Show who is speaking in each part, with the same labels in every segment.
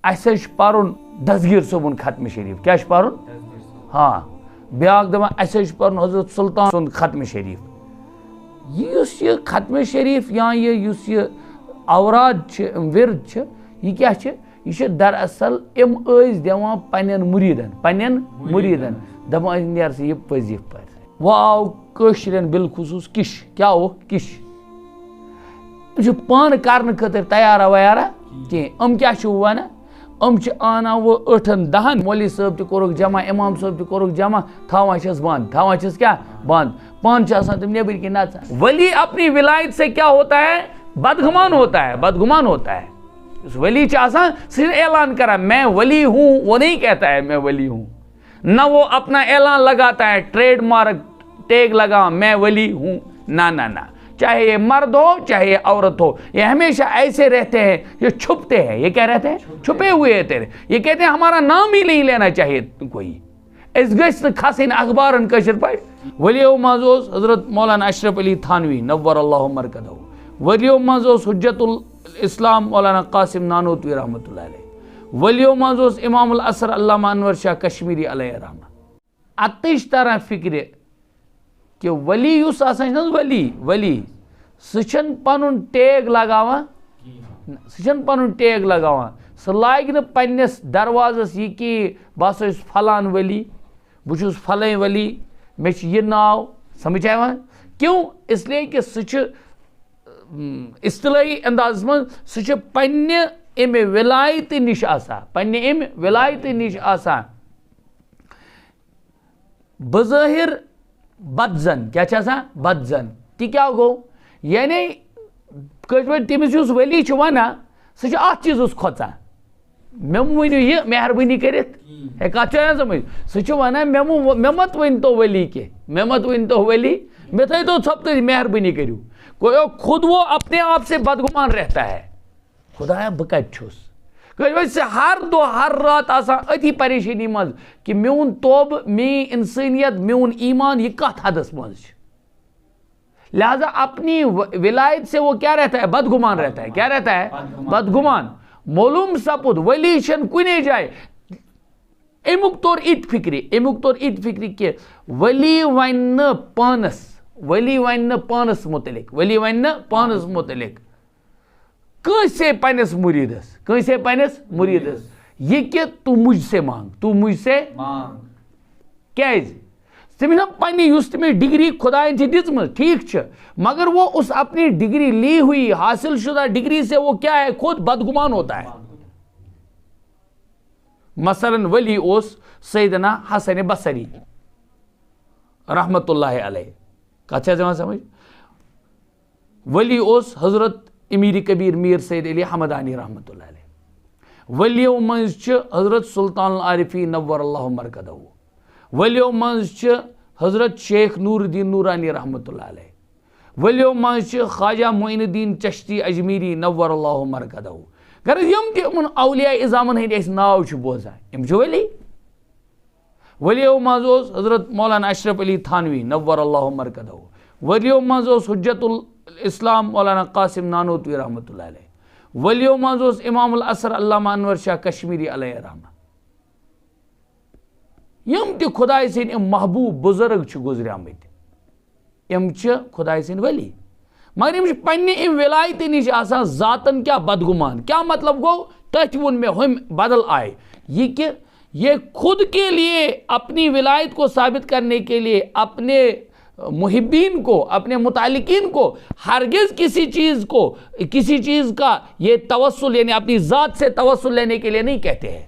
Speaker 1: اسے پرن دستگیر صٲبُن ختم شریف کیا پرن ہاں بیاکھ دپان اسے پرن حضرت سلطان سُنٛد ختم شریف یُس یہ ختم شریف یا یُس یہ اوراد چھِ ورد چھِ یہ کیا چھِ یہ چھِ دراصل ام ٲسۍ دِوان پننٮ۪ن مُریٖدن دپان ٲسۍ نیر سا یہ پٔزی پَر وۄنۍ آو کٲشرٮ۪ن بالخصوٗص کِش کیا او کِش یِم چھِ پانہٕ کرنہٕ خٲطرٕ تیارا ویارا کینٛہہ یِم کیاہ چھِ وَنان یِم چھِ انان وۄنۍ 8-10 مولوی صٲب تہِ کوٚرُکھ جمع امام صٲب تہِ کوٚرُکھ جمع تھاوان چھس کیا بند پانہٕ چھِ آسان تِم نیبٕرۍ کِنۍ نژان ولی اپنی ولایت سے کیا ہوتا ہے بدگمان ہوتا ہے اس ولی چھِ آسان صرف اعلان کران میں ولی ہوں وہ نہیں کہتا ہے میں ولی ہوں نہ وہ اپنا اعلان لگاتا ہے ٹریڈ مارک ٹیگ لگا میں ولی ہوں نہ چاہے یہ مرد ہو چاہے یہ عورت ہو یہ ہمیشہ ایسے رہتے ہیں یہ چھپتے ہیں یہ کیا رہتے ہیں چھپے ہوئے ہیں تیرے یہ کہتے ہیں ہمارا نام ہی نہیں لینا چاہیے کوئی اس گژھِ نہٕ کھسٕنۍ اخبارن کٲشِر پٲٹھۍ ؤلیو منٛز اوس حضرت مولانا اشرف علی تھانوی نور اللہ مرکزہ ؤلیو منٛز اوس حجت الاسلام مولانا قاسم نانوتوی رحمۃ اللہ علیہ ؤلیو منٛز اوس امام العصر علامہ انور شاہ کشمیری علیہ رحمہ اتٕچ تران فکرِ کہ ولی یُس آسان چھُ نہ ولی سُہ چھُنہٕ پنُن ٹیگ لگاوان سُہ لاگہِ نہٕ پننِس دروازس یہِ کہِ بہٕ ہسا چھُس فلان ولی بہٕ چھُس فلٲنۍ ولی مےٚ چھُ یہِ ناو سمجھ آیوٕ کیوں اس لیے کہ سُہ چھُ اصطلاحی اندازس منٛز سُہ چھُ پننہِ امہِ ولایتہِ نِش آسان بظٲہر بدزن کیا چھِ آسان بدزن تہِ کیٛاہ گوٚو یعنی کٲشِر پٲٹھۍ تٔمِس یُس ؤلی چھُ وَنان سُہ چھُ اَتھ چیٖزَس کھۄژان مےٚ ؤنِو یہِ مہربٲنی کٔرِتھ ہے کَتھ چھِ یِوان سمجھ سُہ چھُ وَنان مےٚ مت ؤنۍتو ؤلی کینٛہہ مےٚ تھٲیتو ژھۄپتٕے مہربٲنی کٔرِو گویا خود وہ اپنے آپ سے بدگمان رہتا ہے خدایا بہٕ کَتہِ چھُس کٲشِر پٲٹھۍ چھِ ہر دۄہ ہر رات آسان أتھی پریشٲنی منٛز کہ میون توبہٕ میٲنۍ اِنسٲنیت میون ایمان یہ کتھ حدس منٛز چھِ لہذا اپنی ولایت سے وہ کیا رہتا ہے بدگمان رہتا ہے کیا رہتا ہے بدگمان معلوم سپُد ولی چھنہٕ کُنے جایہِ امیُک توٚر اِتہِ فکرِ کہ ولی وَنہِ نہٕ پانس متعلق کٲنٛسے پننِس مُریٖدس یہ کہ تو مجھ سے مانگ کیازِ تٔمِس چھِ پننہِ یُس تٔمِس ڈگری خداین چھِ دِژمٕژ ٹھیٖک چھِ مگر وہ اس اپنی ڈگری لی ہوئی حاصل شدہ ڈگری سے وہ کیا ہے خود بدگمان ہوتا ہے مثلاً ولی اوس سیدنا حسن بصری رحمت اللہ علیہ کتھ چھِ یِوان سمجھ ولی اوس حضرت امیر کبیر میر سید علی حمدانی رحمت اللہ علیہ ولیو منٛز چھِ حضرت سلطان العارفین نور اللہ مرکزہ ولیو منٛز چھِ حضرت شیخ نور الدین نورانی رحمت اللہ علیہ ولیو منٛز چھِ خواجہ معین الدین چشتی اجمیری نور اللہ مرکزہ غرض یِم تہِ یِمن اولیاء اعظامن ہٕنٛدۍ أسۍ ناو چھِ بوزان یِم چھِ ولیو منٛز اوس حضرت مولانا اشرف علی تھانوی نور اللہ مرکزہ ولیو منٛز اوس حجت الاسلام مولانا قاسم نانوتوی رحمت اللہ علیہ ولیو منٛز اوس امام العصر علامہ انور شاہ کشمیری علیہ رحمہ یِم تہِ خۄداے سٕنٛدۍ یِم محبوٗب بُزرگ چھِ گُزریمٕتۍ یِم چھِ خۄداے سٕنٛدۍ ولی مگر یِم چھِ پننہِ امہِ ولایتہِ نِش آسان ذاتن کیٛاہ بدگمان کیا مطلب گوٚو تٔتھۍ ووٚن مےٚ ہُمہِ بدل آیہِ یہ کہ یہ خود کے لیے اپنی ولایت کو ثابت کرنے کے لیے اپنے محبین کو اپنے متعلقین کو ہرگز کسی چیز کا یہ توسل یعنی اپنی ذات سے توسل لینے کے لیے نہیں کہتے ہیں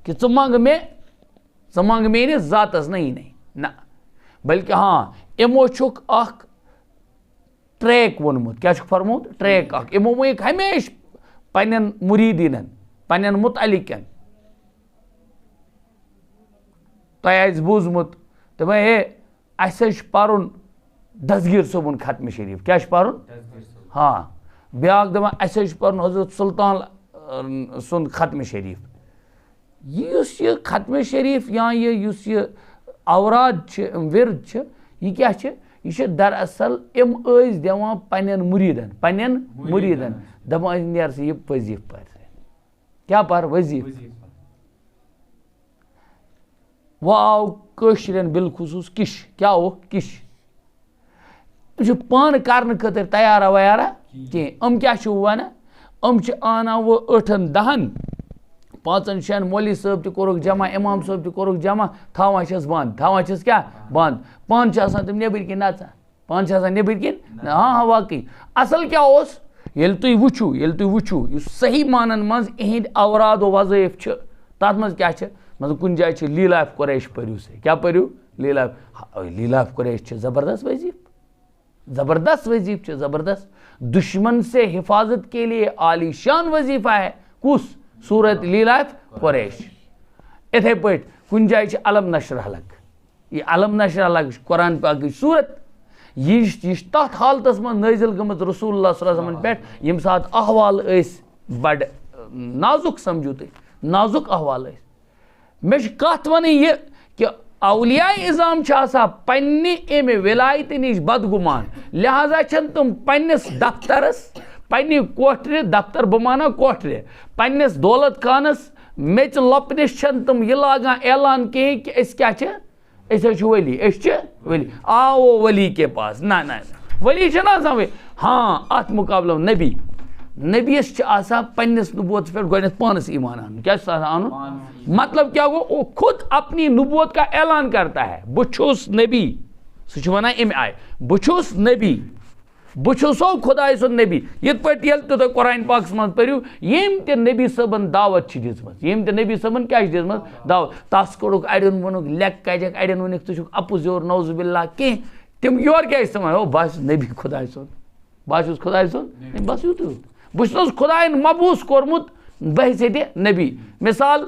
Speaker 1: کہ ژٕ منٛگ میٲنِس ذاتس نہیں نہ بلکہ ہاں یِمو چھُکھ اکھ ٹریک ووٚنمُت کیٛاہ چھُکھ فرموت ٹریک اکھ یِمو ؤنِکھ ہمیشہِ پننٮ۪ن مُریٖدیٖنن پننٮ۪ن متعلقن تۄہہِ آسہِ بوٗزمُت دوٚپمَے ہے اَسہِ چھُ پَرُن دستگیر صٲبُن ختم شریف کیٛاہ چھُ پَرُن ہاں بیٛاکھ دَپان اَسہِ چھُ پَرُن حضرت سلطان سُنٛد ختم شریف یُس یہِ ختم شریف یا یُس یہِ اوراد چھِ ورد چھِ یہِ کیٛاہ چھِ یہِ چھِ دراصل یِم ٲسۍ دِوان پننٮ۪ن مُریٖدن دَپان ٲسۍ نیر سا یہِ پٔزی پَر کیا پر وظیف وہ آو کٲشرٮ۪ن بالخصوٗص کِش کیٛاہ او کِش یِم چھِ پانہٕ کرنہٕ خٲطرٕ تیارا ویارا کینٛہہ کیٛاہ چھِ وَنان چھِ آنان وۄنۍ 8-10 5-6 مولوی صٲب تہِ کوٚرُکھ جمع اِمام صٲب تہِ کوٚرُکھ جمع تھاوان چھَس بنٛد تھاوان چھَس کیٛاہ بنٛد پانہٕ چھِ آسان تِم نیٚبٕرۍ کِنۍ نَژان پانہٕ چھِ آسان نیٚبٕرۍ کِنۍ ہاں واقعی اَصٕل کیٛاہ اوس ییٚلہِ تُہۍ وٕچھِو یُس صحیح مانن منٛز یِہِنٛدۍ اوراد و وظٲیف چھِ تَتھ منٛز کیٛاہ چھِ مطلب کُنہِ جایہِ چھِ لیٖلاف قُریش پٔرِو سا کیٛاہ پٔرِو لیٖلاف قُریش چھِ زبردست وظیف چھِ زبردست دشمن سے حفاظت کے لیے عالی شان وظیفہ ہے کُس صوٗرت لیٖلاف قُریش اِتھَے پٲٹھۍ کُنہِ جایہِ چھِ علم نشرح لک یہِ علم نشرح لک چھِ قرآن پاکٕچ صوٗرت یہِ چھِ تَتھ حالتس منٛز نٲزِل گٔمٕژ رسول اللہ صلی اللہ علیہ وسلمن پٮ۪ٹھ ییٚمہِ ساتہٕ احوال ٲسۍ بڑٕ نازُک سمجھو تُہۍ نازُک احوال ٲسۍ مےٚ چھِ کتھ وَنٕنۍ یہِ کہِ اولیاء عظام چھِ آسان پننہِ اَمہِ ولایتہِ نِش بدگُمان لہذا چھنہٕ تِم پننِس دفترس پننہِ کوٹھرِ دفتر بہٕ مانا کوٹھرِ پننِس دولت خانس میٚژِ لۄپنِس چھنہٕ تِم یہِ لاگان اعلان کِہیٖنۍ کہِ أسۍ کیٛاہ چھِ أسۍ حظ چھِ ؤلی أسۍ چھِ ؤلی آو ؤلی کے پاس نہ ؤلی چھِنہٕ آسان وۄنۍ ہاں اَتھ مُقابلہٕ نبیَس چھِ آسان پننِس نبوتس پٮ۪ٹھ گۄڈنٮ۪تھ پانس ایمان اَنُن کیٛاہ چھُس آسان اَنُن مطلب کیٛاہ گوٚو خود اپنی نبوت کا اعلان کرتا ہے بہٕ چھُس نبی سُہ چھُ وَنان اَمہِ آیہِ بہٕ چھُس نبی بہٕ چھُسو خۄداے سُنٛد نبی یِتھ پٲٹھۍ ییٚلہِ تہِ تُہۍ قرآن پاکس منٛز پٔرِو ییٚمۍ تہِ نبی صٲبن دعوت چھِ دِژمٕژ ییٚمۍ تہِ نبی صٲبن کیٛاہ چھِ دِژمٕژ دعوت تس کوٚڑُکھ اڑٮ۪ن ووٚنُکھ لیٚکھ کجکھ اڑٮ۪ن ووٚنُکھ ژٕ چھُکھ اَپُز یور نوزُ باللہ کینٛہہ تِم یورٕ کیٛاہ ٲسۍ تِم او بہٕ چھُس نبی خۄداے سُنٛد بہٕ چھُس خۄداے سُنٛد بس یُتُے یوت بہٕ چھُس خۄدایَن مبوٗس کوٚرمُت بحیثیتہِ نبی مثال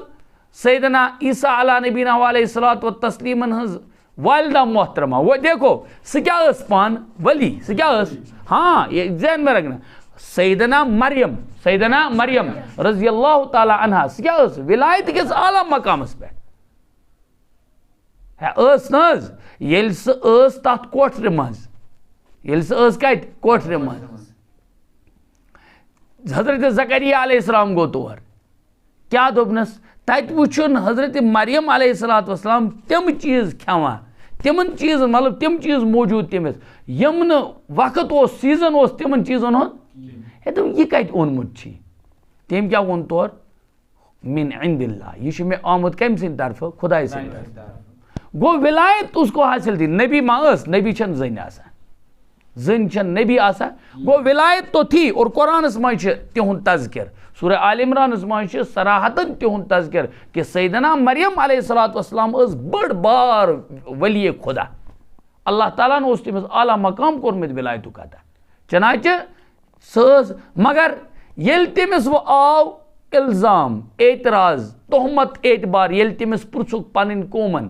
Speaker 1: سیدنا عیٖسیٰ علیٰ نبینا علیہ الصلوٰۃ وتسلیٖمن ہٕنٛز والدہ محترمہ وہ دیکھو سُہ کیٛاہ ٲس پانہٕ ولی سُہ کیٛاہ ٲس ہاں یہِ ذہن میں رکھنا سیدنا مریم رضی اللہ تعالیٰ عنہا سُہ کیٛاہ ٲس ولایت کِس اعلیٰ مقامس پٮ۪ٹھ ٲس نہ حظ ییٚلہِ سُہ ٲس تتھ کوٹھرِ منٛز ییٚلہِ سُہ ٲس کتہِ کوٹھرِ منٛز حضرت زکریا علیہ السلام گوٚو تور کیٛاہ دوٚپنس تتہِ وٕچھُن حضرت مریم علیہ الصلوٰۃ والسلام تِم چیٖز کھٮ۪وان تِمن چیٖزن مطلب تِم چیٖز موٗجوٗد تٔمِس یِم نہٕ وقت اوس سیٖزن اوس تِمن چیٖزن ہُنٛد ہے دوٚپ یہِ کتہِ اوٚنمُت چھُے تٔمۍ کیٛاہ ووٚن تورٕ من عند اللہ یہِ چھُ مےٚ آمُت کمہِ سٕنٛدِ طرفہٕ خۄداے سٕنٛدِ طرفہٕ گوٚو ولایت اس کو حٲصِل دی نبی ما ٲس نبی چھنہٕ زٔنۍ آسان زٔنۍ چھنہٕ نبی آسان گوٚو ولایت تو تھی اور قرآنس منٛز چھِ تِہُنٛد تذکِر سورہ آل عمرانس منٛز چھِ صراحتن تِہُنٛد تذکِر کہِ سیدنا مریم علیہ الصلوٰۃ والسلام ٲس بٔڑ بار ولی خۄدا اللہ تعالیٰ ہن اوس تٔمِس اعلیٰ مقام کوٚرمُت ولایتُک عطا چنانچہ سۄ ٲس مگر ییٚلہِ تٔمِس وۄنۍ آو الزام اعتراض تہمت اعتبار ییٚلہِ تٔمِس پرٛژھُکھ پنٕنۍ قومن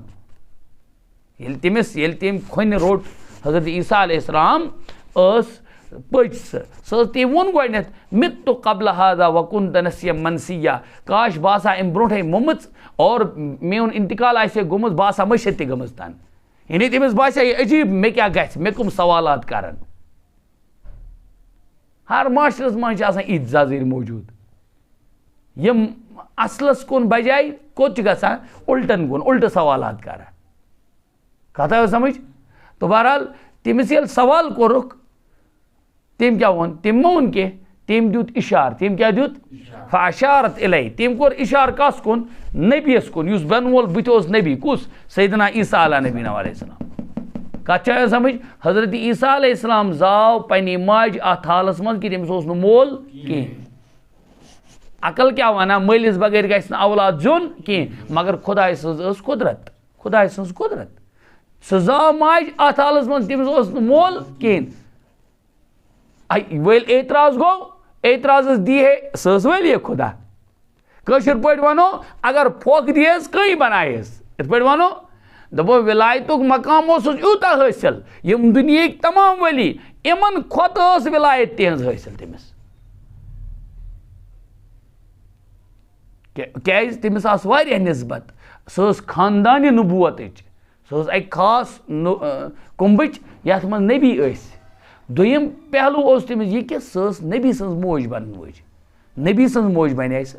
Speaker 1: ییٚلہِ تٔمۍ کھۄنہِ روٚٹ حضرت عیٖسیٰ علیہ السلام ٲس پٔچ سۄ ٲس تٔمۍ ووٚن گۄڈنٮ۪تھ مِتُ قبل ہاذا وكنت نسيا منسيا کاش بہٕ آسہٕ ہا اَمہِ برونٛٹھٕے موٚمٕژ اور میون انتقال آسہِ ہے گوٚمُت بہٕ آسہٕ ہا مٔشِتھ تہِ گٔمٕژ تن یعنی تٔمِس باسے یہِ عجیٖب مےٚ کیٛاہ گژھِ مےٚ کٕم سوالات کرن ہر معاشرس منٛز چھِ آسان یِتھۍ ززٕرۍ موٗجوٗد یِم اصلس کُن بجاے کوٚت چھِ گژھان اُلٹن کُن اُلٹہٕ سوالات کران کتھ آیو سمجھ تہٕ بہرحال تٔمِس ییٚلہِ سوال کوٚرُکھ تٔمۍ کیٛاہ ووٚن تٔمۍ مہ ووٚن کینٛہہ تٔمۍ دیُت اِشارٕ تٔمۍ کیٛاہ دیُت فاشارت اِلے تٔمۍ کوٚر اِشارٕ کس کُن نبیَس کُن یُس بٮ۪نہٕ وول بٕتھِ اوس نبی کُس سیدنا عیٖسیٰ علیٰ نبینا علیہ السلام کتھ چھِ آیو سمجھ حضرت عیٖسیٰ علیہ السلام زاو پننہِ ماجہِ اتھ حالس منٛز کہِ تٔمِس اوس نہٕ مول کینٛہہ عقل کیٛاہ ونان مٲلِس بغٲر گژھِ نہٕ اولاد زیُن کینٛہہ مگر خۄداے سٕنٛز ٲس قُدرت خۄداے سٕنٛز قُدرت سُہ زاو ماجہِ اتھ حالس منٛز تٔمِس اوس نہٕ مول کِہیٖنۍ وۄنۍ اعتراض گوٚو اعتراضس دی ہے سۄ ٲس ولی خۄدا کٲشِر پٲٹھۍ ونو اگر پھۄکھ دیہس کٔہۍ بنایہس یِتھ پٲٹھۍ ونو دپو ولایتُک مقام اوسُس یوٗتاہ حٲصِل یِم دُنیہٕکۍ تمام ولی یِمن کھۄتہٕ ٲس ولایت تِہنٛز حٲصِل تٔمِس کیٛازِ تٔمِس آسہٕ واریاہ نسبت سۄ ٲس خاندانہِ نبوتٕچ سۄ ٲس اکہِ خاص کُمبٕچ یتھ منٛز نبی ٲسۍ دوٚیِم پہلوٗ اوس تٔمِس یہِ کہِ سۄ ٲس نبی سٕنٛز موج بنن وٲج نبی سٕنٛز موج بنے سۄ